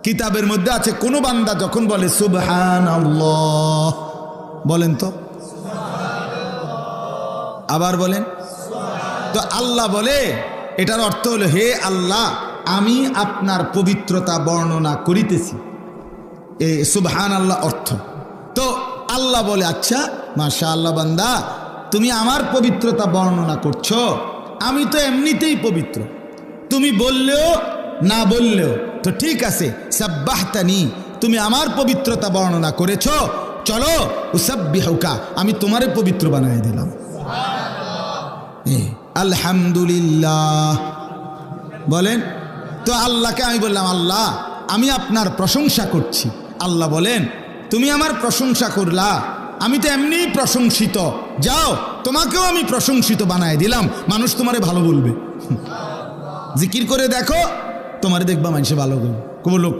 কিতাবের মধ্যে আছে কোন বান্দা যখন বলে সুবহানাল্লাহ, বলেন তো, আবার বলেন তো, আল্লাহ বলে এটার অর্থ হলো হে আল্লাহ আমি আপনার পবিত্রতা বর্ণনা করিতেছি, এই সুবহানাল্লাহ অর্থ। তো আল্লাহ বলে আচ্ছা মাশাআল্লাহ বান্দা তুমি আমার পবিত্রতা বর্ণনা করছো, আমি তো এমনিতেই পবিত্র, তুমি বললেও না বললেও তো ঠিক আছে, সাব্বাহতানি তুমি আমার পবিত্রতা বর্ণনা করেছো, চলো উসাব্বিহুকা আমি তোমারে পবিত্র বানিয়ে দিলাম। আলহামদুলিল্লাহ বলেন তো, আল্লাহকে আমি বললাম আল্লাহ আমি আপনার প্রশংসা করছি। আল্লাহ বলেন তুমি আমার প্রশংসা করলা, আমি তো এমনিই প্রশংসিত, যাও তোমাকেও আমি প্রশংসিত বানায় দিলাম, মানুষ তোমারে ভালো বলবে। জিকির করে দেখো তোমারে দেখবা মানুষে ভালো বলবে।